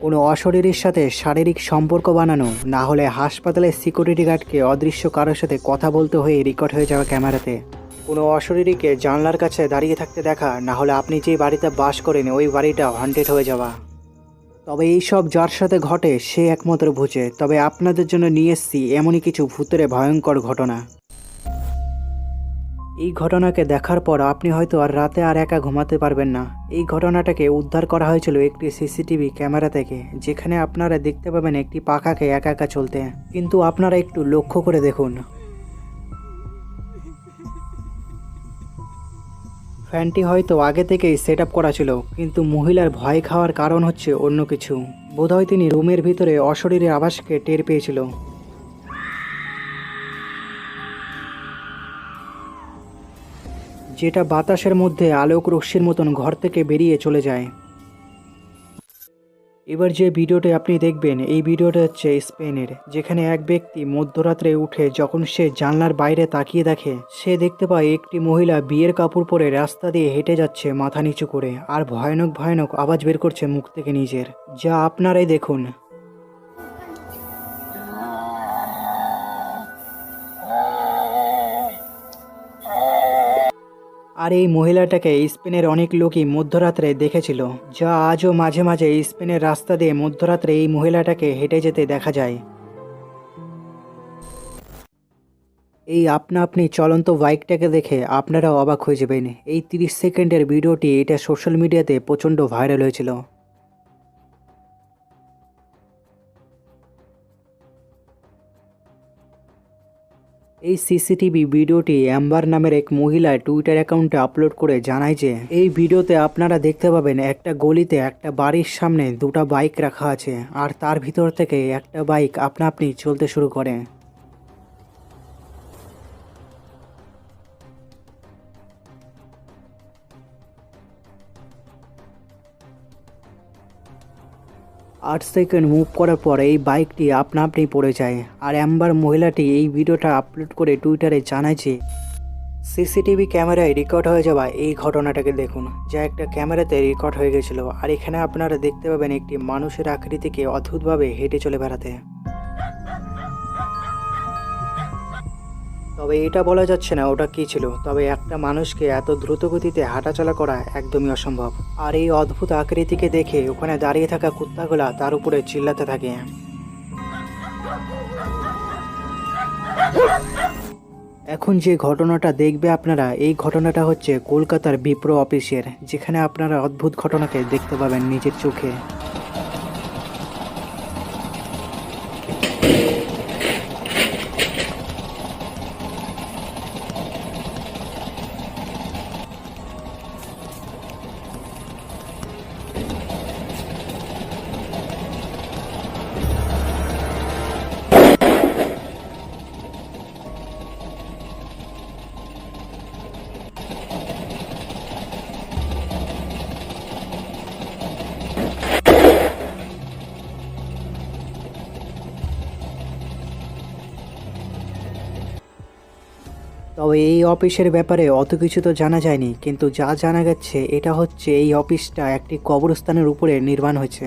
কোনো অশরীরীর সাথে শারীরিক সম্পর্ক বানানো, না হলে হাসপাতালের সিকিউরিটি গার্ডকে অদৃশ্য কারোর সাথে কথা বলতে হয়ে রেকর্ড হয়ে যাওয়া ক্যামেরাতে, কোনো অশরীরীকে জানলার কাছে দাঁড়িয়ে থাকতে দেখা, না হলে আপনি যেই বাড়িতে বাস করেন ওই বাড়িটা হন্টেড হয়ে যাওয়া। তবে এইসব যার সাথে ঘটে সে একমাত্র বুঝে। তবে আপনাদের জন্য নিয়ে এসেছি এমনই কিছু ভূতের ভয়ঙ্কর ঘটনা। এই ঘটনাকে দেখার পর আপনি হয়তো আর রাতে আর একা ঘুমাতে পারবেন না। এই ঘটনাটাকে উদ্ধার করা হয়েছিল একটি সিসিটিভি ক্যামেরা থেকে, যেখানে আপনারা দেখতে পাবেন একটি পাখাকে একা একা চলতে। কিন্তু আপনারা একটু লক্ষ্য করে দেখুন, ফ্যানটি হয়তো আগে থেকেই সেট আপ করা ছিল, কিন্তু মহিলার ভয় খাওয়ার কারণ হচ্ছে অন্য কিছু। বোধহয় তিনি রুমের ভিতরে অশরীরের আভাসকে টের পেয়েছিল, যেটা বাতাসের মধ্যে আলোক রশ্মির মতন ঘর থেকে বেরিয়ে চলে যায়। এবার যে ভিডিওটি আপনি দেখবেন, এই ভিডিওটা হচ্ছে স্পেনের, যেখানে এক ব্যক্তি মধ্যরাত্রে উঠে যখন সে জানলার বাইরে তাকিয়ে দেখে, সে দেখতে পায় একটি মহিলা বিয়ের কাপড় পরে রাস্তা দিয়ে হেঁটে যাচ্ছে মাথা নিচু করে, আর ভয়ানক ভয়ানক আওয়াজ বের করছে মুখ থেকে নিজের, যা আপনারাই দেখুন। আর এই মহিলাটাকে স্পেনের অনেক লোকই মধ্যরাত্রে দেখেছিল, যা আজও মাঝে মাঝে স্পেনের রাস্তা দিয়ে মধ্যরাত্রে এই মহিলাটাকে হেঁটে যেতে দেখা যায়। এই আপনা আপনি চলন্ত বাইকটাকে দেখে আপনারা অবাক হয়ে যাবেন। এই 30 সেকেন্ডের ভিডিওটি এটা সোশ্যাল মিডিয়াতে প্রচণ্ড ভাইরাল হয়েছিল। এই সিসিটিভি ভিডিওটি অ্যাম্বার নামের এক মহিলা টুইটার অ্যাকাউন্টে আপলোড করে জানায় যে, এই ভিডিওতে আপনারা দেখতে পাবেন একটা গলিতে একটা বাড়ির সামনে দুটো বাইক রাখা আছে, আর তার ভিতর থেকে একটা বাইক আপনা আপনি চলতে শুরু করে। আট সেকেন্ড মুভ করার পর এই বাইকটি আপনা আপনি পড়ে যায়। আর অ্যাম্বার মহিলাটি এই ভিডিওটা আপলোড করে টুইটারে জানায় যে, সিসিটিভি ক্যামেরায় রেকর্ড হয়ে যাওয়া এই ঘটনাটাকে দেখুন, যা একটা ক্যামেরাতে রেকর্ড হয়ে গেছিলো। আর এখানে আপনারা দেখতে পাবেন একটি মানুষের আকৃতিকে অদ্ভুতভাবে হেঁটে চলে বেড়াতে। তবে এটা বলা যাচ্ছে না ওটা কী ছিল, তবে একটা মানুষকে এত দ্রুত গতিতে হাঁটাচলা করা একদমই অসম্ভব। আর এই অদ্ভুত আকৃতিকে দেখে ওখানে দাঁড়িয়ে থাকা কুত্তাগুলা তার উপরে চিল্লাতে থাকে। এখন যে ঘটনাটা দেখবে আপনারা, এই ঘটনাটা হচ্ছে কলকাতার বিপ্র অফিসের, যেখানে আপনারা অদ্ভুত ঘটনাকে দেখতে পাবেন নিজের চোখে। তবে এই অফিসের ব্যাপারে অত কিছু তো জানা যায়নি, কিন্তু যা জানা গেছে এটা হচ্ছে এই অফিসটা একটি কবরস্থানের উপরে নির্মাণ হয়েছে।